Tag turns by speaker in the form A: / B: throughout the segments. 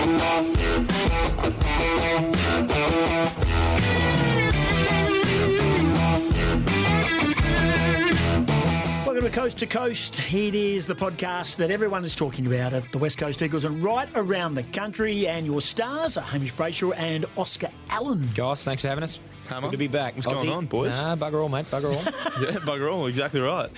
A: Welcome to Coast to Coast. It is the podcast that everyone is talking about at the West Coast Eagles and right around the country. And your stars are Hamish Brayshaw and Oscar Allen.
B: Guys, thanks for having us. Good to be back.
C: What's going on, boys?
B: Bugger all, mate. Bugger all.
C: Yeah, bugger all. Exactly right.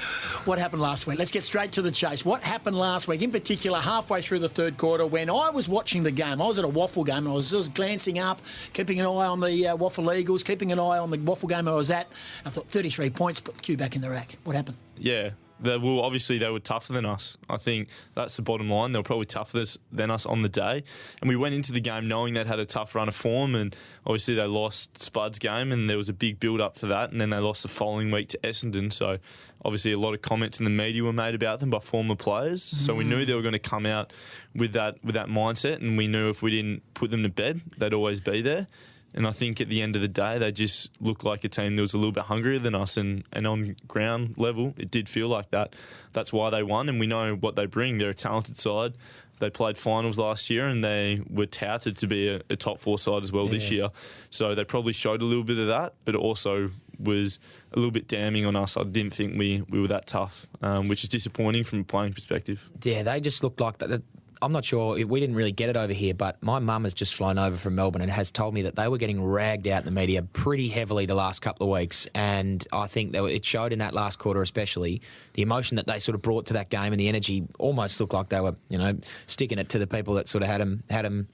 A: What happened last week? Let's get straight to the chase. What happened last week, in particular, halfway through the third quarter when I was watching the game? I was at a Waffle game and I was just glancing up, keeping an eye on the Waffle Eagles, keeping an eye on the Waffle game I was at. I thought 33 points, put the cue back in the rack. What happened?
C: Yeah. Obviously, they were tougher than us. I think that's the bottom line. They were probably tougher than us on the day. And we went into the game knowing they'd had a tough run of form. And obviously, they lost Spud's game and there was a big build-up for that. And then they lost the following week to Essendon. So, obviously, a lot of comments in the media were made about them by former players. So, we knew they were going to come out with that mindset. And we knew if we didn't put them to bed, they'd always be there. And I think at the end of the day, they just looked like a team that was a little bit hungrier than us. And on ground level, it did feel like that. That's why they won. And we know what they bring. They're a talented side. They played finals last year and they were touted to be a top four side as well this year. So they probably showed a little bit of that, but it also was a little bit damning on us. I didn't think we were that tough, which is disappointing from a playing perspective.
B: Yeah, they just looked like that. I'm not sure, we didn't really get it over here, but my mum has just flown over from Melbourne and has told me that they were getting ragged out in the media pretty heavily the last couple of weeks, and I think it showed in that last quarter especially. The emotion that they sort of brought to that game and the energy almost looked like they were, sticking it to the people that sort of had them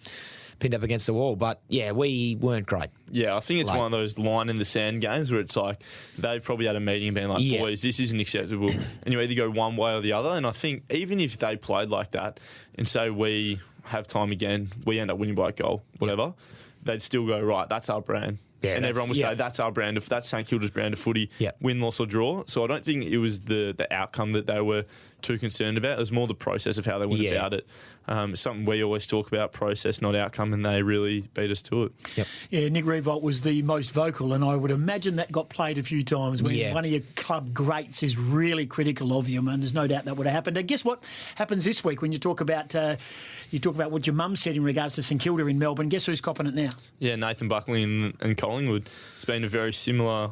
B: pinned up against the wall. But yeah, we weren't great.
C: Yeah, I think it's one of those line in the sand games where it's like they've probably had a meeting and been like, boys, this isn't acceptable. And you either go one way or the other. And I think even if they played like that and say we have time again, we end up winning by a goal, whatever, they'd still go, right, that's our brand. Yeah, and everyone would say that's our brand of that's St Kilda's brand of footy, win, loss or draw. So I don't think it was the outcome that they were too concerned about. It was more the process of how they went about it. It's something we always talk about, process, not outcome, and they really beat us to it.
A: Yep. Yeah, Nick Revolt was the most vocal, and I would imagine that got played a few times when one of your club greats is really critical of you, and there's no doubt that would have happened. And guess what happens this week when you talk about what your mum said in regards to St Kilda in Melbourne? Guess who's copping it now? Yeah,
C: Nathan Buckley and Collingwood. It's been a very similar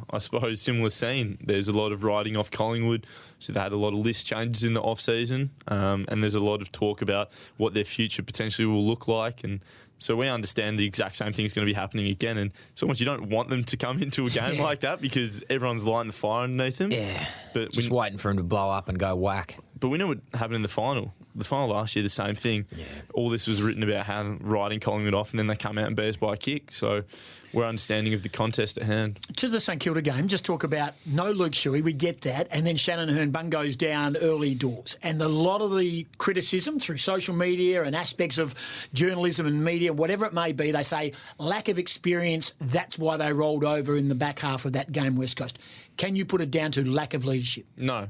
C: scene. There's a lot of writing off Collingwood, so they had a lot of list changes in the off-season, and there's a lot of talk about what their future potentially will look like, and so we understand the exact same thing is going to be happening again, and it's almost you don't want them to come into a game like that because everyone's lighting the fire underneath them.
B: Yeah, but just waiting for him to blow up and go whack.
C: But we know what happened in the final. The final last year, the same thing. Yeah. All this was written about how riding Collingwood off, and then they come out and beat us by a kick. So we're understanding of the contest at hand.
A: To the St Kilda game, just talk about no Luke Shuey, we get that, and then Shannon Hearn-Bunn goes down early doors. And a lot of the criticism through social media and aspects of journalism and media, whatever it may be, they say lack of experience, that's why they rolled over in the back half of that game, West Coast. Can you put it down to lack of leadership?
C: No.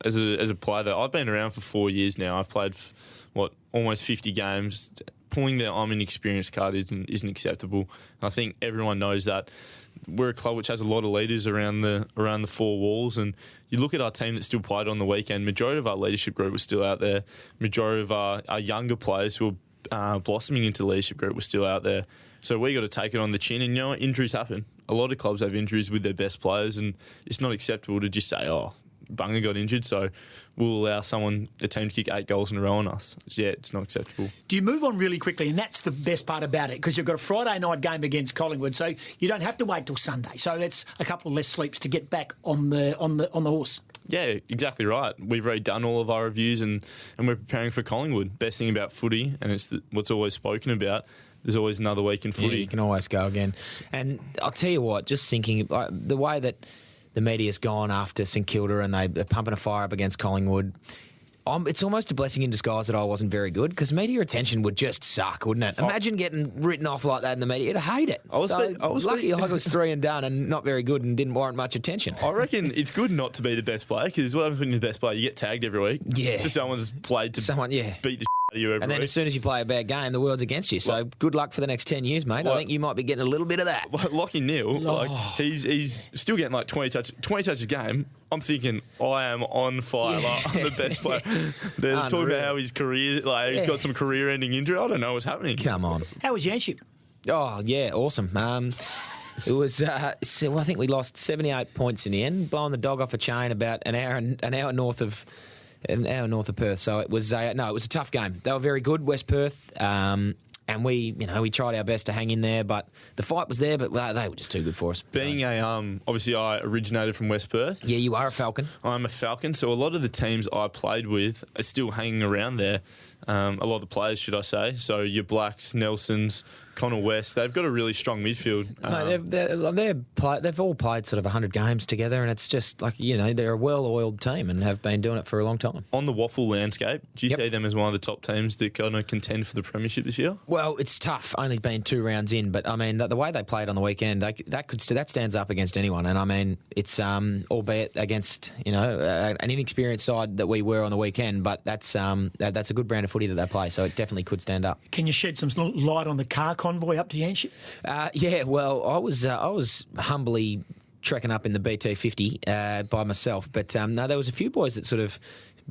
C: As a player, though, I've been around for 4 years now. I've played, almost 50 games. Pulling the I'm inexperienced card isn't acceptable. I think everyone knows that. We're a club which has a lot of leaders around the four walls, and you look at our team that still played on the weekend, majority of our leadership group was still out there. Majority of our younger players who were blossoming into leadership group were still out there. So we got to take it on the chin, and injuries happen. A lot of clubs have injuries with their best players, and it's not acceptable to just say, Bunga got injured, so we'll allow a team to kick 8 goals in a row on us. Yeah, it's not acceptable.
A: Do you move on really quickly? And that's the best part about it, because you've got a Friday night game against Collingwood, so you don't have to wait till Sunday. So that's a couple of less sleeps to get back on the horse. Yeah,
C: exactly right. We've redone all of our reviews and we're preparing for Collingwood. Best thing about footy, and it's what's always spoken about, there's always another week in footy.
B: Yeah, you can always go again. And I'll tell you what, just thinking, the way that the media's gone after St Kilda and they're pumping a fire up against Collingwood, it's almost a blessing in disguise that I wasn't very good, because media attention would just suck, wouldn't it? Imagine getting written off like that in the media. You'd hate it. I was lucky I was 3 and done and not very good and didn't warrant much attention.
C: I reckon it's good not to be the best player, because what happens when you're the best player? You get tagged every week.
B: Yeah.
C: So someone's played to beat the shit out You every
B: And then
C: week.
B: as soon as you play a bad game, the world's against you. So good luck for the next 10 years, mate. I think you might be getting a little bit of that.
C: Lockie Neal, like he's still getting like 20 touches a game. I'm thinking I am on fire.
B: Yeah.
C: Like, I'm the best player. They're talking about how his career, like he's got some career-ending injury. I don't know what's happening.
B: Come on.
A: How was Yanship?
B: Oh, yeah, awesome. It was, I think we lost 78 points in the end, blowing the dog off a chain about an hour north of Perth. So it was, it was a tough game. They were very good, West Perth. And we tried our best to hang in there, but the fight was there, but they were just too good for us.
C: Being obviously I originated from West Perth.
B: Yeah, you are a Falcon.
C: I'm a Falcon, so a lot of the teams I played with are still hanging around there. A lot of the players, should I say. So your Blacks, Nelsons, Connor West, they've got a really strong midfield.
B: They've all played sort of 100 games together, and it's just like, they're a well-oiled team and have been doing it for a long time.
C: On the waffle landscape, do you see them as one of the top teams that going to contend for the premiership this year?
B: Well, it's tough, only being 2 rounds in, but I mean, the way they played on the weekend, that stands up against anyone, and I mean, it's albeit against an inexperienced side that we were on the weekend, but that's a good brand of footy that they play, so it definitely could stand up.
A: Can you shed some light on the car convoy up to Yanship?
B: Yeah, well, I was humbly trekking up in the BT50 by myself, but no, there was a few boys that sort of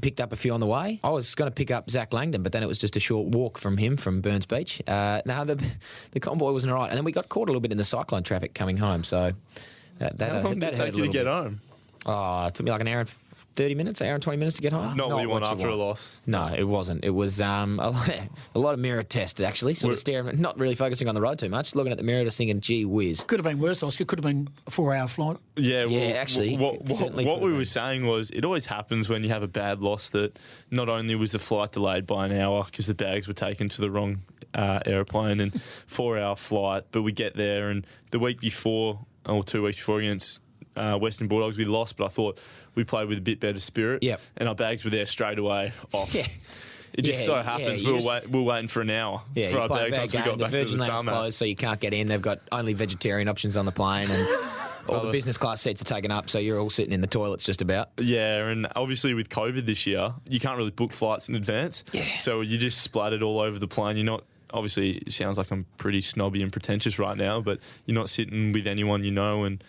B: picked up a few on the way. I was going to pick up Zach Langdon, but then it was just a short walk from him from Burns Beach. The convoy wasn't all right, and then we got caught a little bit in the cyclone traffic coming home. So
C: how long did it take you to get home?
B: Oh, it took me like an hour and 30 minutes, an hour and 20 minutes to get home.
C: Not what you want after a loss.
B: No, it wasn't. It was a lot of mirror tests, actually. Sort of staring, not really focusing on the road too much, looking at the mirror, just thinking, gee whiz.
A: Could have been worse, Oscar. Could have been a 4-hour flight.
C: Yeah, well,
B: actually.
C: What we were saying was it always happens when you have a bad loss that not only was the flight delayed by an hour because the bags were taken to the wrong aeroplane and 4-hour flight, but we get there and the week before, or 2 weeks before against Western Bulldogs, we lost, but I thought we played with a bit better spirit.
B: Yep.
C: And our bags were there straight away off.
B: Yeah.
C: It just so happens we were waiting for an hour for our bags once we got back to
B: Virgin
C: the
B: Land's
C: tarmac.
B: closed, so you can't get in. They've got only vegetarian options on the plane, and all the business class seats are taken up, so you're all sitting in the toilets just about.
C: Yeah, and obviously with COVID this year, you can't really book flights in advance.
B: Yeah.
C: So you just splattered all over the plane. You're not. Obviously, it sounds like I'm pretty snobby and pretentious right now, but you're not sitting with anyone you know, and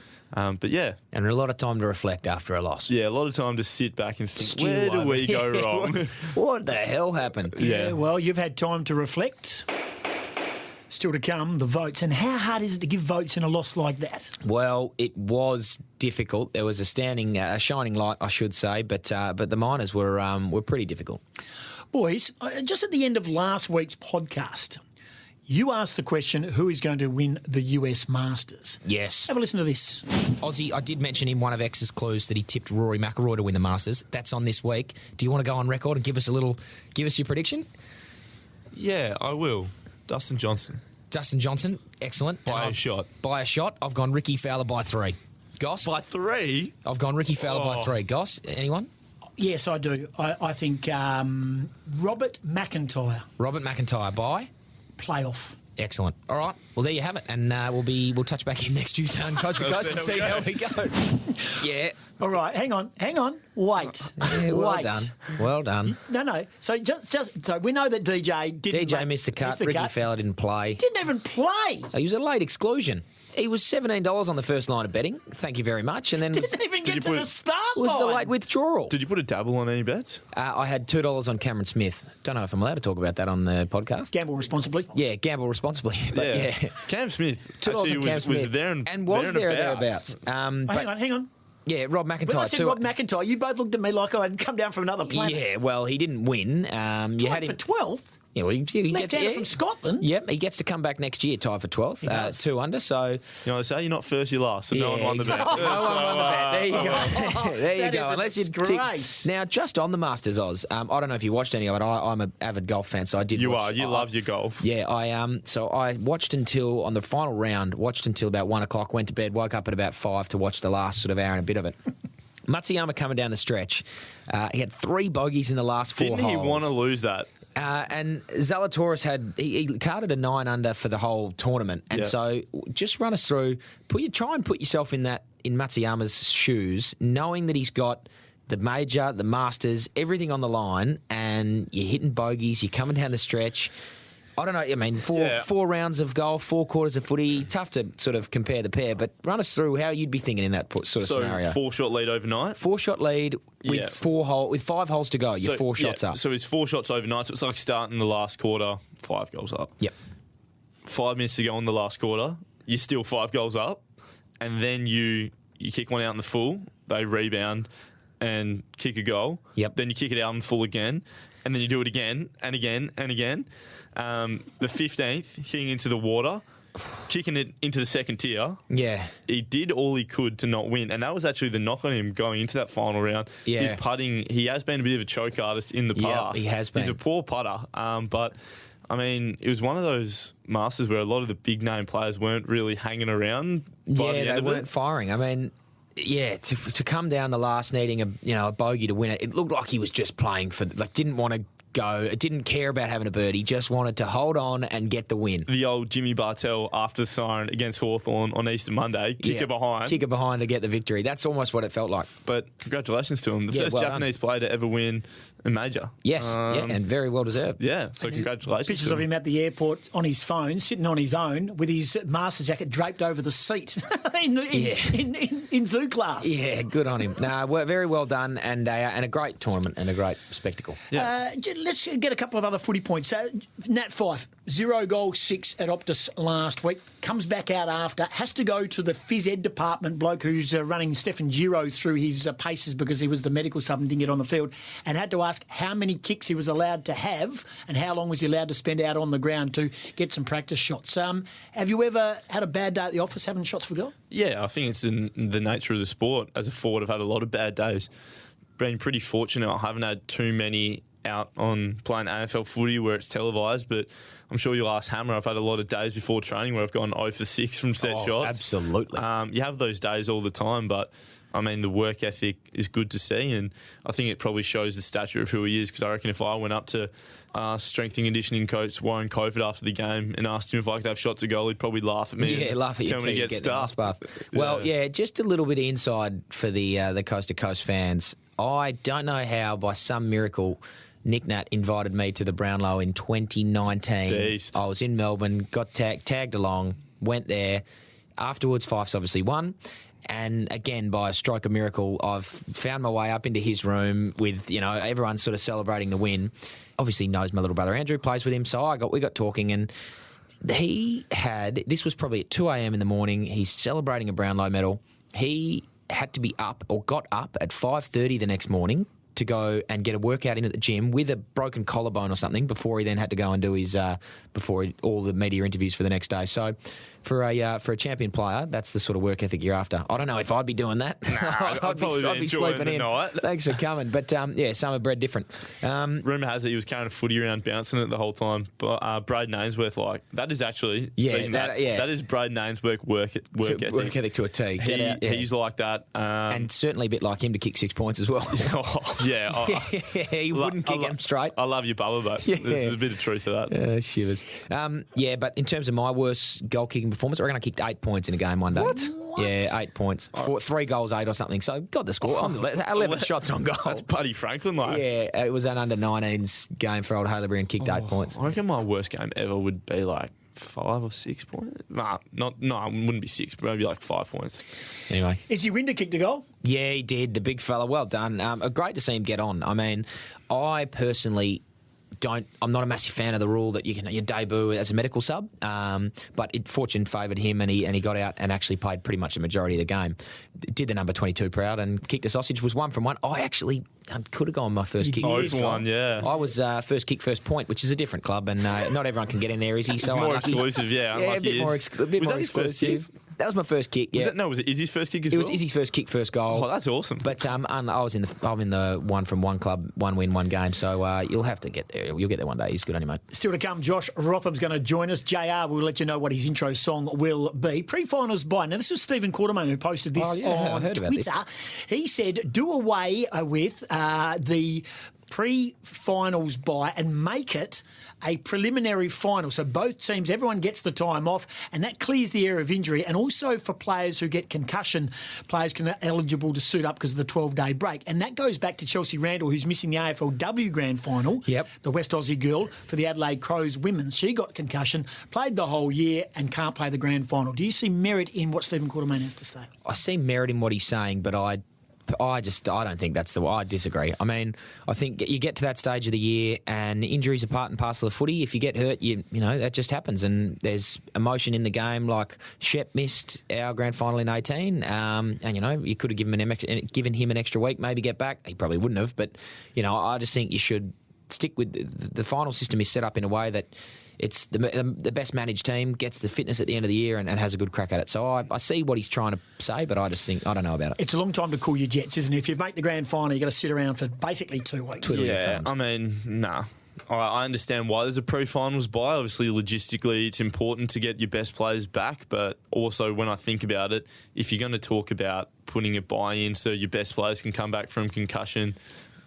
C: but yeah.
B: And a lot of time to reflect after a loss.
C: Yeah, a lot of time to sit back and think,
B: Stew
C: where do
B: over.
C: we go wrong?
B: What the hell happened?
C: Yeah.
A: Well, you've had time to reflect. Still to come, the votes. And how hard is it to give votes in a loss like that?
B: Well, it was difficult. There was a shining light, I should say, but the miners were pretty difficult.
A: Boys, just at the end of last week's podcast, you asked the question, who is going to win the US Masters?
B: Yes.
A: Have a listen to this.
B: Ozzy, I did mention in one of X's clues that he tipped Rory McIlroy to win the Masters. That's on this week. Do you want to go on record and give us your prediction?
C: Yeah, I will. Dustin Johnson.
B: Dustin Johnson, excellent.
C: By a shot.
B: By a shot, I've gone Ricky Fowler by 3. Goss?
C: By 3?
B: I've gone Ricky Fowler by 3. Goss, anyone?
A: Yes, I do. I think Robert McIntyre,
B: Robert McIntyre by?
A: playoff.
B: Excellent. All right. Well, there you have it, and we'll touch back in next Tuesday on Coast to Coast and see how we go. Yeah.
A: All right, hang on. Wait.
B: Yeah, well done. Well done.
A: No. So so we know that DJ didn't.
B: DJ missed the cut. Ricky Fowler didn't play.
A: Didn't even play.
B: He was a late exclusion. He was $17 on the first line of betting. Thank you very much. And then
A: Didn't even get to the start
B: was the
A: line.
B: late withdrawal.
C: Did you put a dabble on any bets?
B: I had $2 on Cameron Smith. Don't know if I'm allowed to talk about that on the podcast.
A: Gamble responsibly.
B: Yeah, gamble responsibly. But yeah.
C: Cam Smith
B: $2
C: actually
B: on Cam Smith.
C: was there
B: and was thereabouts.
A: Hang on.
B: Yeah, Rob McIntyre.
A: When I said Rob McIntyre, you both looked at me like I'd come down from another planet.
B: Yeah, well, he didn't win. You had
A: For
B: him
A: 12th.
B: Yeah, well, he gets
A: Left-hander from Scotland.
B: Yep, he gets to come back next year, tied for 12th, 2 under. So
C: You know, they say you're not first, you're last, so no one won the bet.
B: No one won the bet. There you go. There you
A: That
B: go.
A: is a
B: Unless you
A: disgrace.
B: Now, just on the Masters, Oz. I don't know if you watched any of it. I'm an avid golf fan, so I did.
C: You
B: watch.
C: are. You love your golf.
B: Yeah, So I watched until on the final round. Watched until about 1 o'clock. Went to bed. Woke up at about 5 to watch the last sort of hour and a bit of it. Matsuyama coming down the stretch. He had 3 bogeys in the last 4
C: Didn't
B: holes.
C: he want to lose that?
B: And Zalatoris he carded a 9 under for the whole tournament, and so just run us through. Try and put yourself in Matsuyama's shoes, knowing that he's got the major, the Masters, everything on the line, and you're hitting bogeys, you're coming down the stretch. I don't know. I mean, four rounds of golf, 4 quarters of footy. Tough to sort of compare the pair, but run us through how you'd be thinking in that sort of scenario.
C: 4-shot lead overnight.
B: 4-shot lead with 5 holes to go. You're 4 shots up.
C: So it's 4 shots overnight. So it's like starting the last quarter, 5 goals up.
B: Yep.
C: 5 minutes to go in the last quarter, you're still 5 goals up, and then you kick one out in the full. They rebound and kick a goal.
B: Yep.
C: Then you kick it out in full again, and then you do it again and again and again. The 15th, hitting into the water, kicking it into the second tier.
B: Yeah.
C: He did all he could to not win, and that was actually the knock on him going into that final round.
B: Yeah.
C: His putting, he has been a bit of a choke artist in the past.
B: He has been.
C: He's a poor putter, but I mean, it was one of those Masters where a lot of the big name players weren't really hanging around. By the end
B: they
C: of
B: weren't firing. I mean, to come down the last needing a bogey to win it, it looked like he was just playing for didn't want to go, didn't care about having a birdie, just wanted to hold on and get the win.
C: The old Jimmy Bartell after the siren against Hawthorn on Easter Monday, kick it behind
B: to get the victory. That's almost what it felt like.
C: But congratulations to him, the first Japanese player to ever win a major.
B: Yes, and very well deserved.
C: Yeah, so congratulations.
A: Pictures of him at the airport on his phone, sitting on his own with his master jacket draped over the seat in zoo class.
B: Yeah, good on him. Very well done, and a great tournament and a great spectacle.
C: Yeah.
A: Let's get a couple of other footy points. Nat Fyfe, 0 goals, 6 at Optus last week. Comes back out after, has to go to the phys ed department bloke who's running Stefan Giro through his paces because he was the medical sub and didn't get on the field, and had to ask how many kicks he was allowed to have and how long was he allowed to spend out on the ground to get some practice shots. Have you ever had a bad day at the office having shots for goal?
C: Yeah, I think it's in the nature of the sport. As a forward, I've had a lot of bad days. Been pretty fortunate. I haven't had too many out on playing AFL footy where it's televised, but I'm sure you'll ask Hammer. I've had a lot of days before training where I've gone 0 for 6 from set shots.
B: Absolutely.
C: You have those days all the time, but I mean, the work ethic is good to see, and I think it probably shows the stature of who he is, because I reckon if I went up to strength and conditioning coach Warren Cofford after the game and asked him if I could have shots at goal, he'd probably laugh at me.
B: Yeah, laugh at you too.
C: Tell me to get stuffed.
B: Well, just a little bit of inside for the Coast to Coast fans. I don't know how, by some miracle, Nick Nat invited me to the Brownlow in 2019.
C: Beast.
B: I was in Melbourne, got tagged along, went there. Afterwards, Fyfe's obviously won. And again, by a stroke of miracle, I've found my way up into his room with, everyone sort of celebrating the win. Obviously knows my little brother Andrew, plays with him, so we got talking, and this was probably at 2 a.m. in the morning. He's celebrating a Brownlow medal. He had to be up, or got up at 5:30 the next morning to go and get a workout in at the gym with a broken collarbone or something before he then had to go and do his all the media interviews for the next day. So for a champion player, that's the sort of work ethic you're after. I don't know if I'd be doing that.
C: Nah, I'd be
B: sleeping in.
C: Night.
B: Thanks for coming. But some are bred different.
C: Rumour has it he was carrying a footy around, bouncing it the whole time. But Braden Ainsworth, that is actually that is Braden Ainsworth work ethic.
B: Work ethic to a T.
C: He's like that,
B: and certainly a bit like him to kick 6 points as well. He wouldn't kick him straight.
C: I love you, Bubba, but there's a bit of truth to that.
B: Shivers. But in terms of my worst goal kicking performance, I reckon I kicked 8 points in a game one day.
C: What?
B: Yeah, 8 points. 3 goals, 8 or something. So got the score. 11 shots on goal.
C: That's Buddy Franklin, like.
B: Yeah, it was an under-19s game for old Haileybury and kicked 8 points.
C: I reckon my worst game ever would be like 5 or 6 points. No, it wouldn't be 6, but maybe like 5 points.
B: Anyway.
A: Is Winter kicked a goal?
B: Yeah, he did. The big fella. Well done. Great to see him get on. I mean, I personally I'm not a massive fan of the rule that you can your debut as a medical sub, but fortune favoured him, and he got out and actually played pretty much the majority of the game. Did the number 22 proud and kicked a sausage. Was 1 from 1. I actually could have gone my first kick.
C: 0 for 1, yeah.
B: I was first kick, first point, which is a different club, and not everyone can get in there, is he? So
C: more
B: unlucky.
C: Exclusive, yeah.
B: A bit more exclusive. That was my first kick. Yeah.
C: Was it Izzy's first kick as well?
B: It was Izzy's first kick, first goal.
C: Oh, that's awesome.
B: But I'm in the 1 from 1 club, 1 win, 1 game. So you'll have to get there. You'll get there one day. He's good on you, mate.
A: Still to come, Josh Rotham's going to join us. JR will let you know what his intro song will be. Pre-finals bye. Now, this was Stephen Quartermain who posted this on Twitter. He said, do away with the pre-finals bye and make it a preliminary final. So both teams, everyone gets the time off, and that clears the area of injury. And also for players who get concussion, players can are eligible to suit up because of the 12-day break. And that goes back to Chelsea Randall, who's missing the AFLW Grand Final.
B: Yep.
A: The West Aussie girl for the Adelaide Crows women's. She got concussion, played the whole year, and can't play the Grand Final. Do you see merit in what Stephen Quartermain has to say?
B: I see merit in what he's saying, but I don't think that's the way. I disagree. I mean, I think you get to that stage of the year and injuries are part and parcel of footy. If you get hurt, you know, that just happens. And there's emotion in the game. Like Shep missed our grand final in 18. And, you know, you could have given him an extra week, maybe get back. He probably wouldn't have. But, you know, I just think you should stick with the final system is set up in a way that it's the best managed team gets the fitness at the end of the year and has a good crack at it. So I see what he's trying to say, but I just think I don't know about it.
A: It's a long time to cool your jets, isn't it? If you make the grand final, you've got to sit around for basically 2 weeks.
C: Yeah, I mean, nah. All right, I understand why there's a pre-finals bye. Obviously, logistically, it's important to get your best players back. But also, when I think about it, if you're going to talk about putting a bye in so your best players can come back from concussion,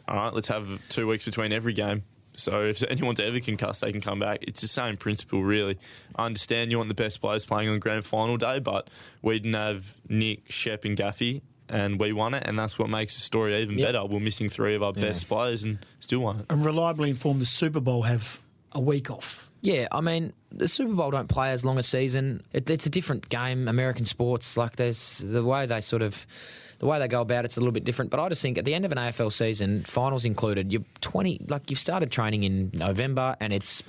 C: all right, let's have 2 weeks between every game. So if anyone's ever concussed, they can come back. It's the same principle, really. I understand you want the best players playing on grand final day, but we didn't have Nick, Shep and Gaffey, and we won it, and that's what makes the story even better. We're missing 3 of our best players and still won it.
A: And reliably informed, the Super Bowl have a week off.
B: Yeah, I mean, the Super Bowl don't play as long a season. It's a different game, American sports. Like, there's the way they go about it's a little bit different. But I just think at the end of an AFL season, finals included, you've started training in November and it's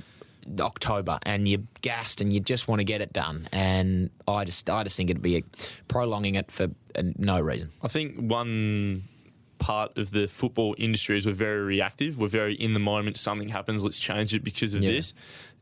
B: October and you're gassed and you just want to get it done. And I just think it'd be prolonging it for no reason.
C: I think one part of the football industry is we're very reactive. We're very in the moment. Something happens, let's change it because of this.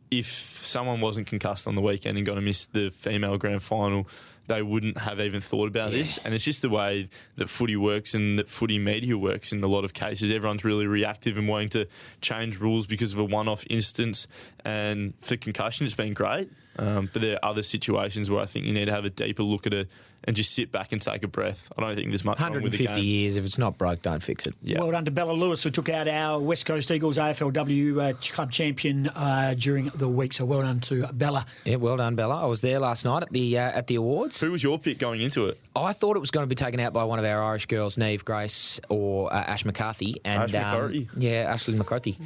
C: If someone wasn't concussed on the weekend and going to miss the female grand final, they wouldn't have even thought about this. And it's just the way that footy works and that footy media works in a lot of cases. Everyone's really reactive and wanting to change rules because of a one-off instance. And for concussion, it's been great. But there are other situations where I think you need to have a deeper look at it and just sit back and take a breath. I don't think there's much wrong with the game.
B: 150 years, if it's not broke, don't fix it.
C: Yeah.
A: Well done to Bella Lewis, who took out our West Coast Eagles AFLW club champion during the week. So well done to Bella.
B: Yeah, well done, Bella. I was there last night at the awards.
C: Who was your pick going into it?
B: I thought it was going to be taken out by one of our Irish girls, Neve Grace or Ash McCarthy. And,
C: Ash McCarthy.
B: Yeah, Ashley McCarthy.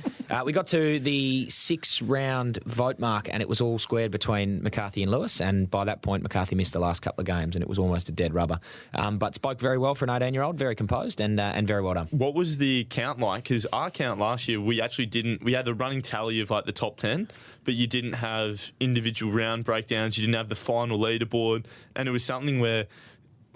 B: We got to the 6-round vote mark and it was all squared between McCarthy and Lewis. And by that point, McCarthy missed the last couple of games and it was almost a dead rubber. But spoke very well for an 18-year-old, very composed and very well done.
C: What was the count like? Because our count last year, we actually didn't. We had the running tally of like the top 10, but you didn't have individual round breakdowns. You didn't have the final leaderboard, and it was something where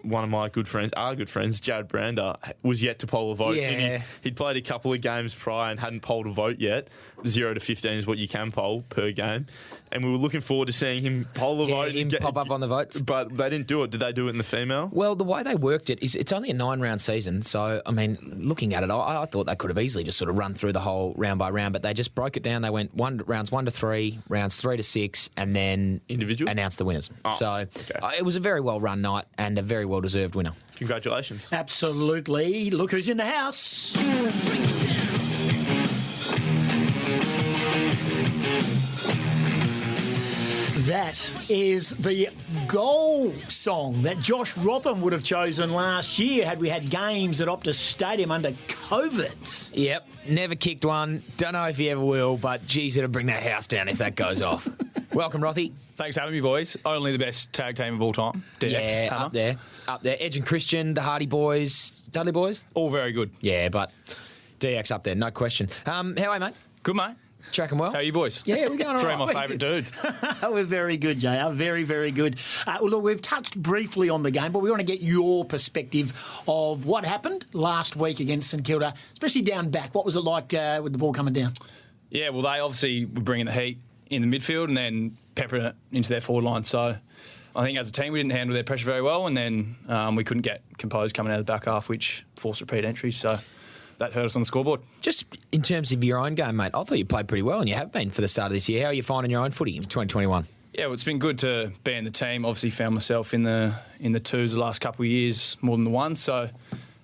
C: one of my good friends, our good friends, Jared Brander, was yet to poll a vote.
B: Yeah.
C: He'd played a couple of games prior and hadn't polled a vote yet. 0 to 15 is what you can poll per game. And we were looking forward to seeing him poll a vote.
B: Him pop up on the votes.
C: But they didn't do it. Did they do it in the female?
B: Well, the way they worked it is it's only a 9-round season. So, I mean, looking at it, I thought they could have easily just sort of run through the whole round by round, but they just broke it down. They went rounds 1 to 3, rounds 3 to 6, and then
C: individual
B: announced the winners. It was a very well-run night and a very well-deserved winner.
C: Congratulations.
A: Absolutely. Look who's in the house. That is the goal song that Josh Rotham would have chosen last year had we had games at Optus Stadium under COVID.
B: Yep, never kicked one. Don't know if he ever will, but geez, it'll bring that house down if that goes off. Welcome, Rothy.
D: Thanks for having me, boys. Only the best tag team of all time. DX,
B: yeah,
D: Hammer.
B: up there. Edge and Christian, the Hardy Boys, Dudley Boys.
D: All very good.
B: Yeah, but DX up there, no question. How are you, mate?
D: Good, mate.
B: Tracking well?
D: How are you, boys?
B: Yeah, we're going all
D: Three
B: right.
D: of my favourite dudes.
A: We're very good, JR. Very, very good. Well, look, we've touched briefly on the game, but we want to get your perspective of what happened last week against St Kilda, especially down back. What was it like with the ball coming down?
D: Yeah, well, they obviously were bringing the heat in the midfield and then peppering it into their forward line. So I think as a team we didn't handle their pressure very well, and then we couldn't get composed coming out of the back half, which forced repeat entries. So that hurt us on the scoreboard.
B: Just in terms of your own game, mate, I thought you played pretty well, and you have been for the start of this year. How are you finding your own footy in 2021?
D: Yeah, well, it's been good to be in the team. Obviously found myself in the twos the last couple of years more than the one. So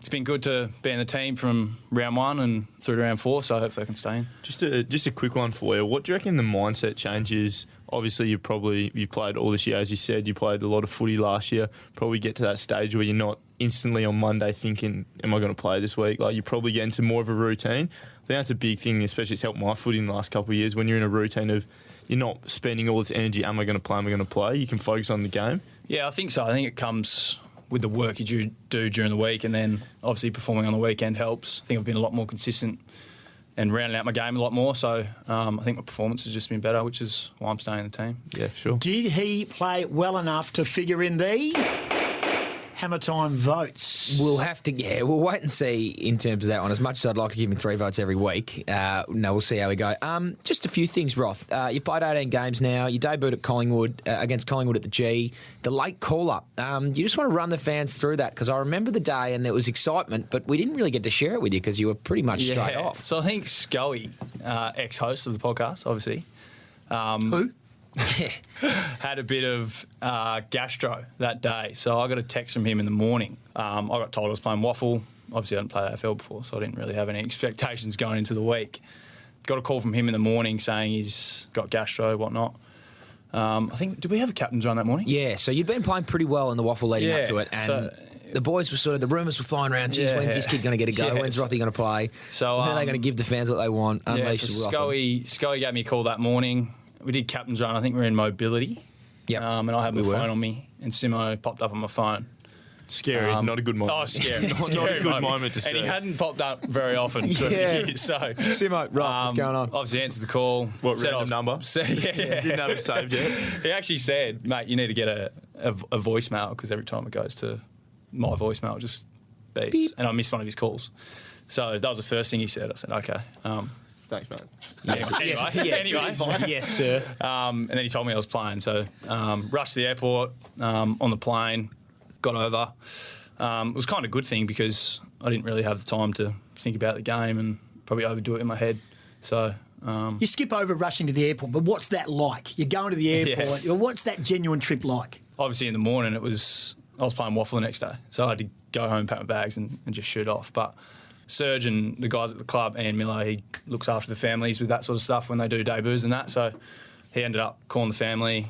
D: it's been good to be in the team from round 1 and through to round 4, so hopefully I can stay in.
C: Just a quick one for you. What do you reckon the mindset change is? Obviously, you played all this year, as you said. You played a lot of footy last year. Probably get to that stage where you're not instantly on Monday thinking, am I going to play this week? Like, you probably get into more of a routine. I think that's a big thing, especially it's helped my footy in the last couple of years. When you're in a routine of you're not spending all this energy, am I going to play, am I going to play? You can focus on the game.
D: Yeah, I think so. I think it comes with the work you do during the week, and then obviously performing on the weekend helps. I think I've been a lot more consistent and rounding out my game a lot more. So I think my performance has just been better, which is why I'm staying in the team.
C: Yeah, for sure.
A: Did he play well enough to figure in the Hammer Time votes?
B: We'll wait and see in terms of that one. As much as I'd like to give him 3 votes every week, we'll see how we go. Just a few things, Roth. You played 18 games now. You debuted at Collingwood, against Collingwood at the G. The late call-up. You just want to run the fans through that, because I remember the day and there was excitement, but we didn't really get to share it with you because you were pretty much straight off.
D: So I think Scully, ex-host of the podcast, obviously.
A: Who?
D: Had a bit of gastro that day, so I got a text from him in the morning. I got told I was playing waffle. Obviously, I hadn't played AFL before, so I didn't really have any expectations going into the week. Got a call from him in the morning saying he's got gastro, whatnot. I think, did we have a captain's run that morning?
B: Yeah, so you'd been playing pretty well in the waffle leading up to it, and the boys were the rumours were flying around. Geez, when's this kid going to get a go? When's Rothy going to play?
D: So
B: when are they going to give the fans what they want?
D: So Scully gave me a call that morning. We did captain's run. I think we were in mobility.
B: Yeah,
D: and I had my phone on me, and Simo popped up on my phone.
C: Scary, not a good moment.
D: Oh, scary.
C: Not a good moment to see.
D: And he hadn't popped up very often. Years, so
B: Simo, right, what's going on?
D: Obviously answered the call.
C: What, random number?
D: Didn't
C: have it saved yet.
D: He actually said, mate, you need to get a voicemail, because every time it goes to my voicemail, it just beeps.
B: Beep.
D: And I missed one of his calls. So that was the first thing he said. I said, okay.
C: Thanks, mate.
D: Anyway,
B: yes, sir.
D: and then he told me I was playing. So rushed to the airport, on the plane, got over. It was kind of a good thing, because I didn't really have the time to think about the game and probably overdo it in my head. So
A: you skip over rushing to the airport, but what's that like? You're going to the airport.
D: Yeah.
A: What's that genuine trip like?
D: Obviously in the morning I was playing waffle the next day, so I had to go home, pack my bags and just shoot off. But Serge and the guys at the club, Ian Miller, he looks after the families with that sort of stuff when they do debuts and that. So he ended up calling the family,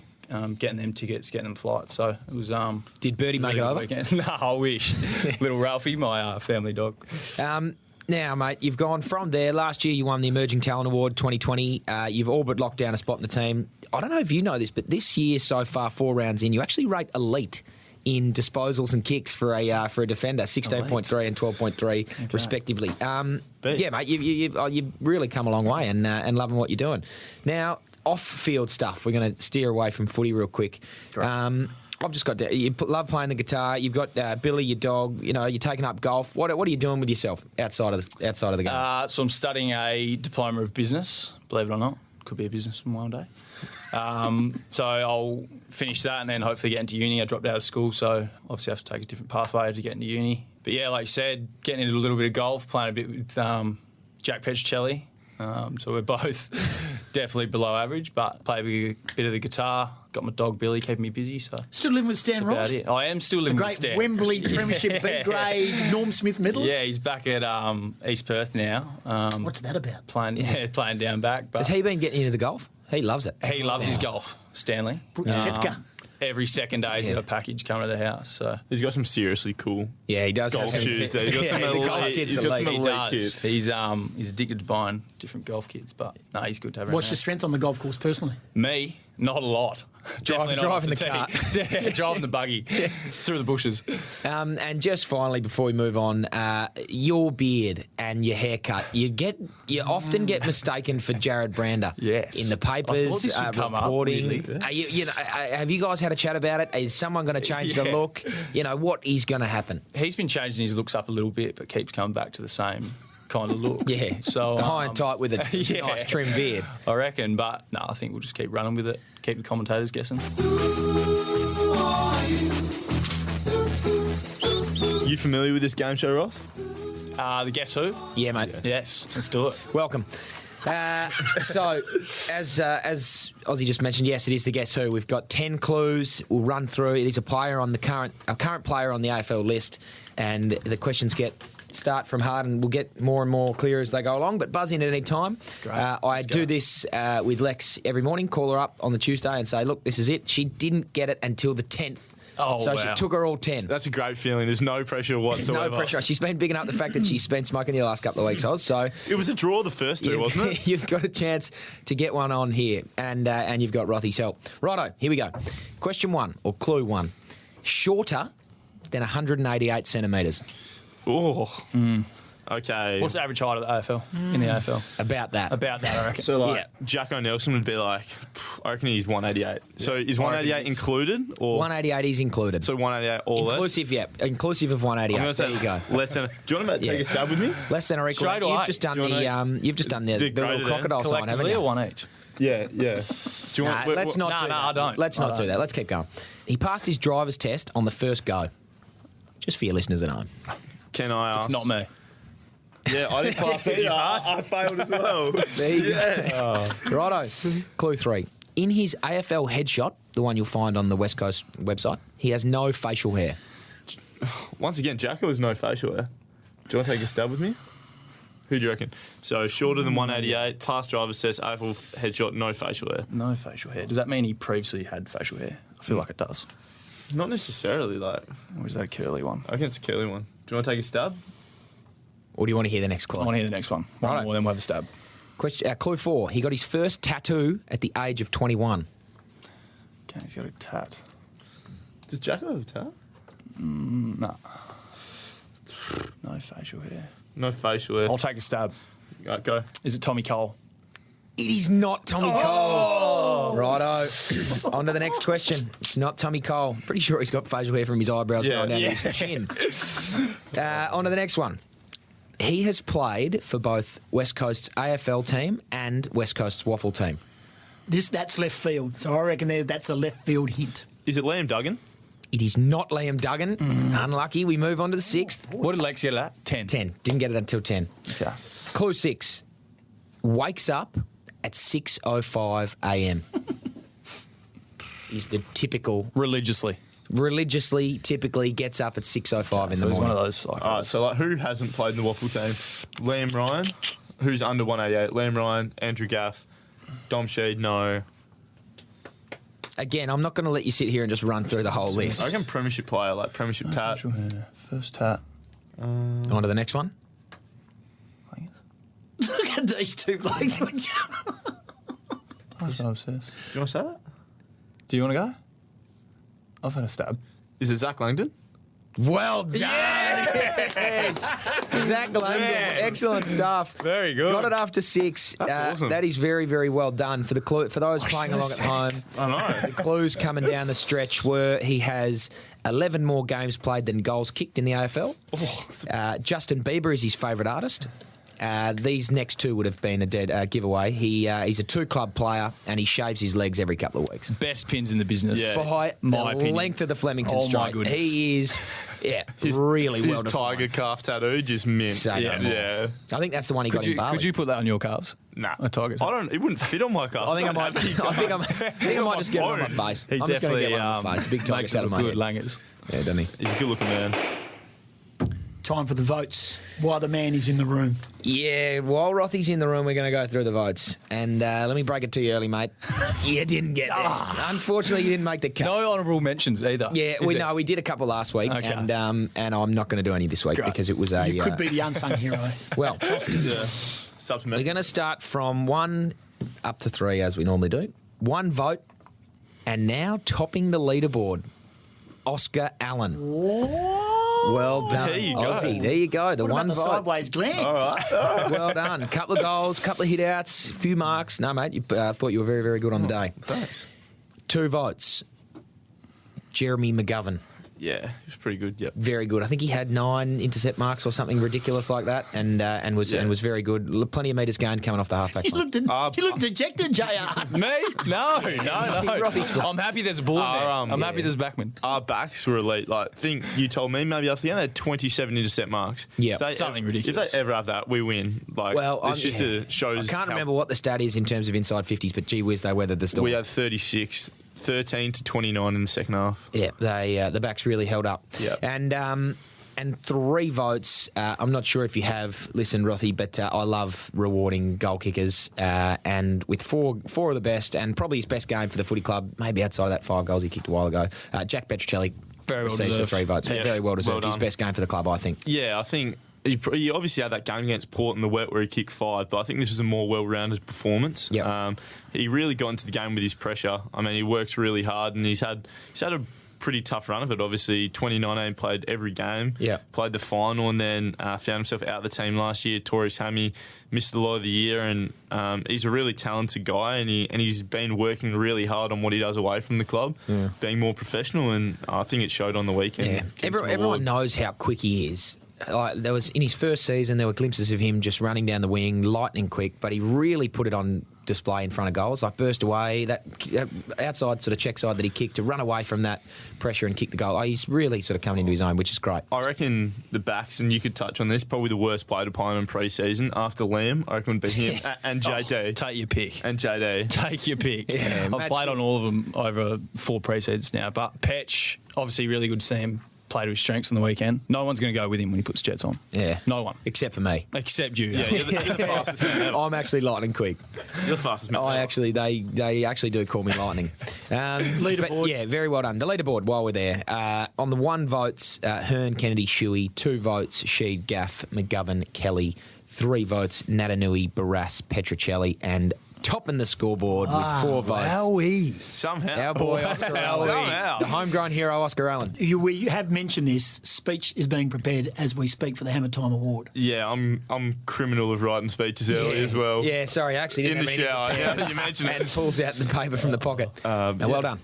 D: getting them tickets, getting them flights. So it was.
B: Did Birdie make it over?
D: No, I wish. Little Ralphie, my family dog.
B: Now, mate, you've gone from there. Last year you won the Emerging Talent Award 2020. You've all but locked down a spot in the team. I don't know if you know this, but this year so far, 4 rounds in, you actually rate elite in disposals and kicks for a defender, 16.3 and 12.3 respectively. Yeah, mate, you've really come a long way and loving what you're doing. Now, off-field stuff, we're going to steer away from footy real quick. I've just got you love playing the guitar. You've got Billy, your dog. You know, you're taking up golf. What are you doing with yourself outside of the game?
D: So I'm studying a diploma of business. Believe it or not, could be a businessman one day. So I'll finish that and then hopefully get into uni. I dropped out of school, so obviously I have to take a different pathway to get into uni. But yeah, like you said, getting into a little bit of golf, playing a bit with Jack Petricelli. So we're both definitely below average, but play a bit of the guitar. Got my dog Billy keeping me busy. So
A: still living with Stan Ross?
D: I am still living with Stan.
A: Great Wembley Premiership B grade Norm Smith medalist.
D: Yeah, he's back at East Perth now.
A: What's that about?
D: Playing down back. But
B: has he been getting into the golf? He loves it.
D: He loves his golf, Stanley.
A: Brooks Koepka.
D: Every second day he's got a package coming to the house. So
C: he's got some seriously cool.
B: Yeah, he does.
C: Golf shoes. He's got some elite kits.
D: He's addicted to buying different golf kits, but no, he's good to have around.
A: What's your strength on the golf course personally?
D: Me, not a lot.
B: Driving the car.
D: Driving the buggy through the bushes.
B: And just finally, before we move on, your beard and your haircut, you often get mistaken for Jared Brander.
D: Yes.
B: In the papers, reporting.
D: Really?
B: Have you guys had a chat about it? Is someone going to change the look? You know, what is going to happen?
D: He's been changing his looks up a little bit, but keeps coming back to the same kind of look.
B: Yeah. So high and tight with a nice trim beard.
D: I reckon, but no, I think we'll just keep running with it. Keep the commentators guessing.
C: You familiar with this game show, Ross?
D: The Guess Who?
B: Yeah, mate.
D: Yes, let's do it.
B: Welcome. So, as Ozzy just mentioned, yes, it is the Guess Who. We've got 10 clues. We'll run through. It is a current player on the AFL list, and the questions start from hard and we'll get more and more clear as they go along, but buzz in at any time. I do this with Lex every morning, call her up on the Tuesday and say, look, this is it. She didn't get it until the 10th. So
C: wow.
B: She took her all 10.
C: That's a great feeling. There's no pressure whatsoever.
B: No pressure. She's been bigging up the fact that she's been smoking the last couple of weeks, Oz. So
C: it was a draw the first two, wasn't it?
B: You've got a chance to get one on here, and you've got Rothy's help. Righto, here we go. Question 1, or clue 1. Shorter than 188 centimetres.
C: Oh. Okay.
D: What's the average height of the AFL in the AFL?
B: About that.
D: I reckon.
C: So, like,
B: Yeah.
C: Jacko Nelson would be like, I reckon he's 188. So, is 188 included? Or
B: 188 is included.
C: So, 188 or less?
B: Inclusive, yeah. Inclusive of 188. There you go.
C: Less than. Do you want to take a stab with me?
B: Less than or equal.
D: Straight away.
B: You've just done the little crocodile sign, haven't
D: Collectively
B: you?
D: or one each?
C: Yeah. Do you
B: Nah,
C: want?
B: let's not do that.
D: I don't.
B: Let's not
D: I
B: do
D: don't.
B: that. Let's keep going. He passed his driver's test on the first go. Just for your listeners at home.
C: Can I ask?
D: It's not me.
C: Yeah, I didn't pass either. I failed as well.
B: There you go. Righto. Clue 3. In his AFL headshot, the one you'll find on the West Coast website, he has no facial hair.
C: Once again, Jacko has no facial hair. Do you want to take a stab with me? Who do you reckon? So, shorter than 188, past driver's test, AFL headshot, no facial hair.
D: No facial hair. Does that mean he previously had facial hair? I feel like it does.
C: Not necessarily, like.
D: Or is that a curly one?
C: I reckon it's a curly one. Do you want to take a stab?
B: Or do you want to hear the next clue?
D: I want to hear the next one. One
B: Righto.
D: more, then we'll have a stab.
B: Clue 4. He got his first tattoo at the age of 21.
D: Okay, he's got a tat.
C: Does Jacko have a tat?
D: No. No facial hair.
C: No facial hair.
D: I'll take a stab.
C: Right, go.
D: Is it Tommy Cole?
B: It is not Tommy Cole. Righto. On to the next question. It's not Tommy Cole. Pretty sure he's got facial hair from his eyebrows going down to his chin. On to the next one. He has played for both West Coast's AFL team and West Coast's Waffle team.
A: That's left field. So I reckon that's a left field hint.
C: Is it Liam Duggan?
B: It is not Liam Duggan. Unlucky. We move on to the 6th.
D: What did Lex get at? 10.
B: 10. Didn't get it until 10.
D: Okay.
B: Clue 6. Wakes up at 6:05 a.m. is the typical... Religiously, typically gets up at 6:05 in the
D: So he's
B: morning.
D: one of those.
C: All right, so like, who hasn't played in the Waffle team? Liam Ryan, who's under 188. Liam Ryan, Andrew Gaff, Dom Sheed, no.
B: Again, I'm not going to let you sit here and just run through the whole list.
C: I reckon premiership player, like premiership tat.
D: Facial hair. First tat.
B: On to the next one.
A: Look at these two blokes.
D: I'm so obsessed.
C: Do you want to say that?
D: Do you want to go? I've had a stab.
C: Is it Zach Langdon?
B: Well done. Yes. Zach Langdon.
C: Yes.
B: Excellent stuff.
C: Very good.
B: Got it after 6.
C: That's awesome.
B: That is very, very well done. For those playing along at home,
C: I know.
B: the clues coming down the stretch were he has 11 more games played than goals kicked in the AFL. Justin Bieber is his favourite artist. These next two would have been a dead giveaway. He's a 2-club player and he shaves his legs every couple of weeks.
D: Best pins in the business.
C: Yeah.
B: By
D: My
B: the
D: opinion.
B: length of the Flemington
D: Oh, my
B: Straight.
D: goodness.
B: He is, really well
C: His tiger
B: defined.
C: calf tattoo just mint.
B: Say no more.
C: Yeah.
B: I think that's the one he got in Bali.
D: Could you put that on your calves?
C: Nah.
D: A tiger
C: I
D: tattoo?
C: don't. It wouldn't fit on my calf.
B: I think I might. I think I might just get it on my face.
C: He
B: I'm just going to get
C: definitely,
B: one on my face. A big tiger
D: makes
B: out of my
D: good
B: head.
D: langers.
B: Yeah, doesn't he?
C: He's a good looking man.
A: Time for the votes. Why the man is in the room.
B: Yeah, while Rothy's in the room, we're going to go through the votes. And let me break it to you early, mate. You didn't get there. Unfortunately, you didn't make the cut.
D: No honourable mentions either.
B: Yeah, we did a couple last week,
D: Okay.
B: and I'm not going to do any this week because it was a.
A: You could be the unsung hero.
B: well.
C: He's a
B: We're
C: supplement.
B: going to start from 1 up to 3 as we normally do. 1 vote, and now topping the leaderboard, Oscar Allen. Well done,
C: There you go.
B: Aussie. There you go. The
A: What
B: one
A: about the
B: vote.
A: sideways glance?
C: All right.
B: Well done. Couple of goals, couple of hit outs, few marks. No, mate, you thought you were very, very good on the day.
C: Thanks.
B: 2 votes. Jeremy McGovern.
C: Yeah, he was pretty good. Yep.
B: Very good. I think he had 9 intercept marks or something ridiculous like that, and was very good. Plenty of metres gained coming off the halfback
A: You
B: line.
A: looked dejected, JR.
D: Me? No.
B: Rothy's flat.
D: I'm happy there's a ball in there. I'm happy there's backman.
C: Our backs were elite. Like, I think you told me maybe after the game they had 27 intercept marks.
B: Yeah.
C: If they
D: Something
C: ever,
D: ridiculous.
C: If they ever have that, we win. Like, it's just shows.
B: I can't
C: how-
B: remember what the stat is in terms of inside 50s, but gee whiz, they weathered the storm.
C: We had 36, 13 to 29 in the second half.
B: Yeah, they the backs really held up.
C: Yeah.
B: And 3 votes. I'm not sure if you have listened, Rothy, but I love rewarding goal kickers. And with four of the best, and probably his best game for the footy club, maybe outside of that 5 goals he kicked a while ago, Jack Petrocelli
D: Very well
B: receives the
D: deserved.
B: 3 votes.
C: Yeah.
B: Very well deserved.
C: Well
B: His
C: done.
B: best game for the club, I think.
C: Yeah, I think he obviously had that game against Port in the wet where he kicked 5, but I think this was a more well-rounded performance.
B: Yep.
C: He really got into the game with his pressure. I mean, he works really hard, and he's had a pretty tough run of it. Obviously, 2019 played every game.
B: Yeah.
C: Played the final, and then found himself out of the team last year. Tore his hammy, missed a lot of the year, and he's a really talented guy, and he's been working really hard on what he does away from the club, being more professional, and I think it showed on the weekend.
B: Yeah. Everyone knows how quick he is. Like, there was in his first season, there were glimpses of him just running down the wing, lightning quick, but he really put it on display in front of goals. Like, burst away, that outside sort of check side that he kicked to run away from that pressure and kick the goal. He's really sort of coming into his own, which is great.
C: I reckon the backs, and you could touch on this, probably the worst player to play him in pre-season after Liam. I reckon would be him and JD.
D: Take your pick.
C: And JD.
D: Take your pick.
B: Yeah,
D: I've played on all of them over 4 pre-seasons now, but Petch, obviously really good to see him play to his strengths on the weekend. No one's going to go with him when he puts jets on.
B: Yeah.
D: No one.
B: Except for me.
D: Except you.
C: Yeah, you're the fastest man ever.
B: I'm actually lightning quick.
C: You're the fastest man ever.
B: They actually do call me lightning.
A: Leaderboard.
B: Yeah, very well done. The leaderboard while we're there. On the 1 votes, Hearn, Kennedy, Shuey. 2 votes, Sheed, Gaff, McGovern, Kelly. 3 votes, Natanui, Barras, Petrocelli, and topping the scoreboard with 4 votes.
A: Wowee.
C: Somehow.
B: Our boy Oscar Allen.
C: Somehow.
B: The homegrown hero Oscar Allen.
A: We have mentioned this. Speech is being prepared as we speak for the Hammer Time Award.
C: Yeah, I'm criminal of writing speeches early as well.
B: Yeah, sorry, I actually
C: In
B: didn't
C: the
B: have anything
C: shower.
B: prepared.
C: Yeah, you mentioned
B: And
C: it.
B: pulls out the paper from the pocket. Now, well done.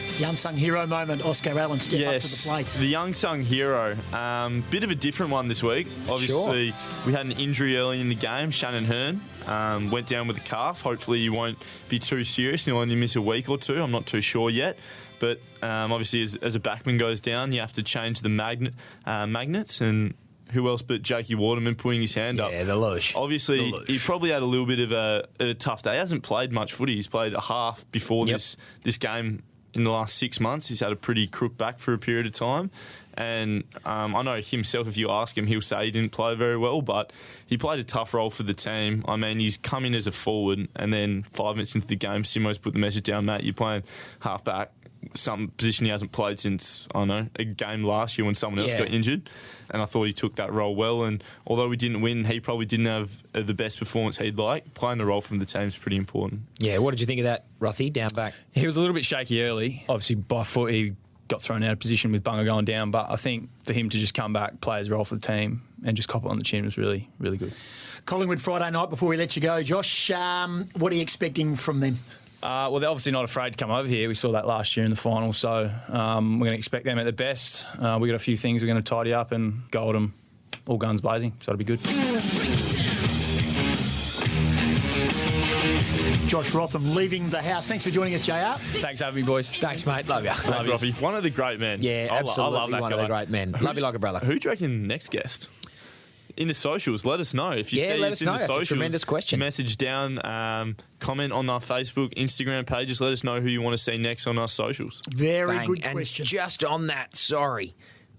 A: It's the unsung hero moment. Oscar Allen step up to the
C: Yes,
A: plate.
C: the young sung hero. Bit of a different one this week. Obviously, we had an injury early in the game. Shannon Hearn went down with a calf. Hopefully, he won't be too serious. He'll only miss a week or 2. I'm not too sure yet. But obviously, as a backman goes down, you have to change the magnets. And who else but Jakey Waterman putting his hand up?
B: Yeah, the lush.
C: Obviously,
B: The lush.
C: he probably had a little bit of a tough day. He hasn't played much footy. He's played a half before
B: Yep.
C: this game. In the last 6 months, he's had a pretty crook back for a period of time. And I know himself, if you ask him, he'll say he didn't play very well, but he played a tough role for the team. I mean, he's come in as a forward, and then 5 minutes into the game, Simo's put the message down, mate, you're playing half-back, some position he hasn't played since, I don't know, a game last year when someone else got injured. And I thought he took that role well. And although we didn't win, he probably didn't have the best performance he'd like. Playing the role from the team is pretty important.
B: Yeah, what did you think of that, Rothy, down back?
D: He was a little bit shaky early. Obviously, by foot, he got thrown out of position with Bunga going down. But I think for him to just come back, play his role for the team, and just cop it on the chin was really, really good.
A: Collingwood Friday night before we let you go. Josh, what are you expecting from them?
D: Well, they're obviously not afraid to come over here. We saw that last year in the final, so we're going to expect them at their best. We've got a few things we're going to tidy up and go at them all guns blazing, so it'll be good.
A: Josh Rotham leaving the house. Thanks for joining us, JR.
D: Thanks for having me, boys.
B: Thanks, mate. Love you.
C: Thanks, Robbie. One of the great men.
B: Yeah,
C: I
B: absolutely
C: love that
B: one
C: guy.
B: of the great men. Love you like a brother.
C: Who do you reckon next guest? In the socials, let us know. If you
B: Yeah,
C: see
B: let
C: us
B: us
C: in
B: know.
C: the
B: That's a
C: socials,
B: tremendous question.
C: Message down, comment on our Facebook, Instagram pages. Let us know who you want to see next on our socials.
A: Very
B: Bang.
A: good
B: And
A: question.
B: just on that, sorry.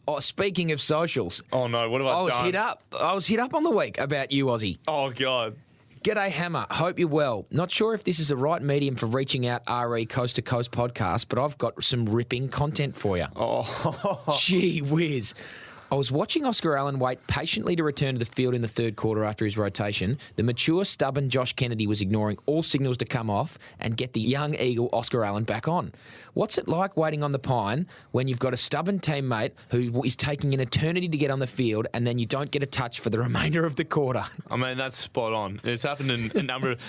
B: Oh, speaking of socials,
C: Oh no, what have I
B: I was
C: done?
B: hit up. I was hit up on the week about you, Aussie.
C: Oh god.
B: G'day, Hammer. Hope you're well. Not sure if this is the right medium for reaching out RE Coast to Coast podcast, but I've got some ripping content for you.
C: Oh,
B: Gee whiz. I was watching Oscar Allen wait patiently to return to the field in the third quarter after his rotation. The mature, stubborn Josh Kennedy was ignoring all signals to come off and get the young Eagle Oscar Allen back on. What's it like waiting on the pine when you've got a stubborn teammate who is taking an eternity to get on the field and then you don't get a touch for the remainder of the quarter?
C: I mean, that's spot on. It's happened in a number of...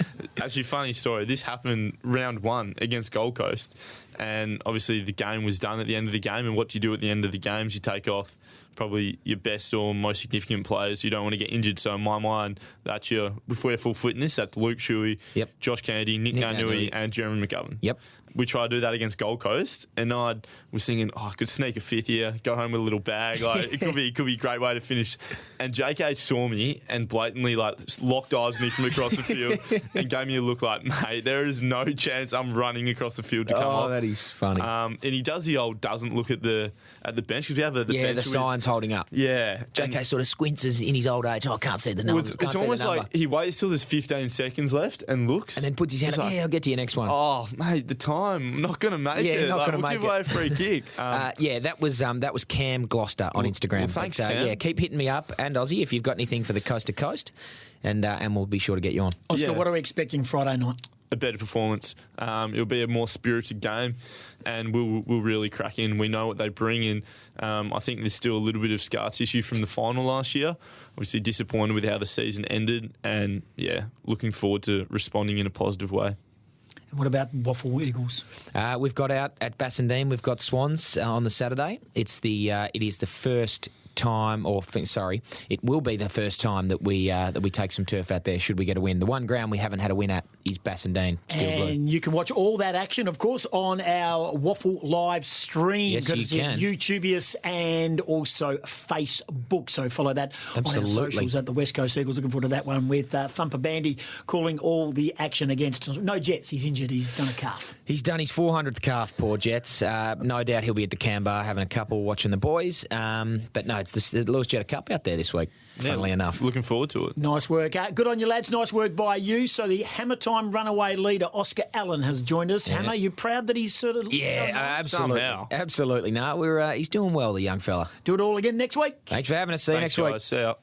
C: Actually, funny story. This happened round 1 against Gold Coast. And obviously the game was done at the end of the game. And what do you do at the end of the games? You take off probably your best or most significant players. You don't want to get injured. So in my mind, that's if we're full fitness, that's Luke Shuey,
B: Yep.
C: Josh Kennedy, Nick Nganui, and Jeremy McGovern.
B: Yep.
C: We tried to do that against Gold Coast, and I was thinking, I could sneak a fifth here, go home with a little bag. Like it could be a great way to finish. And JK saw me and blatantly locked eyes with me from across the field and gave me a look like, mate, there is no chance I'm running across the field to come off.
B: Oh, that is funny.
C: And he does the old doesn't look at the bench because we have the bench.
B: The signs holding up.
C: Yeah.
B: JK sort of squints in his old age. Oh, I can't see the numbers.
C: It's almost like he waits till there's 15 seconds left and looks.
B: And then puts his hand up.
C: like,
B: I'll get to your next one.
C: Oh, mate, the time. I'm not going to make it.
B: Not gonna
C: we'll
B: make
C: give
B: it.
C: away a free kick.
B: That was Cam Gloucester on Instagram.
C: Well, thanks,
B: but,
C: Cam.
B: Yeah, keep hitting me up and Aussie if you've got anything for the coast to coast, and we'll be sure to get you on.
A: Oscar,
C: Yeah.
A: what are we expecting Friday night?
C: A better performance. It'll be a more spirited game, and we'll really crack in. We know what they bring in. I think there's still a little bit of scar tissue from the final last year. Obviously disappointed with how the season ended, and looking forward to responding in a positive way.
A: And what about Waffle Eagles?
B: We've got out at Bassendean. We've got Swans on the Saturday. It is the first time, it will be the first time that we take some turf out there. Should we get a win? The one ground we haven't had a win at is Bassendean. Steel Blue.
A: And you can watch all that action, of course, on our Waffle live stream.
B: Yes, you can.
A: YouTubius and also Facebook. So follow that on our
B: Absolutely.
A: socials at the West Coast Eagles. Looking forward to that one with Thumper Bandy calling all the action against. No Jets. He's injured. He's done a calf.
B: He's done his 400th calf, poor Jets. No doubt he'll be at the Cam Bar having a couple watching the boys. But no, it's the Lewis Jetta Cup out there this week, funnily enough.
C: Looking forward to it.
A: Nice work. Good on you, lads. Nice work by you. So the Hammer Time runaway leader, Oscar Allen, has joined us. Hammer, you proud that he's sort of...
B: Absolutely.
C: Somehow.
B: Absolutely. No, he's doing well, the young fella.
A: Do it all again next week.
B: Thanks for having us. See you
C: Thanks,
B: next week.
C: guys. See ya.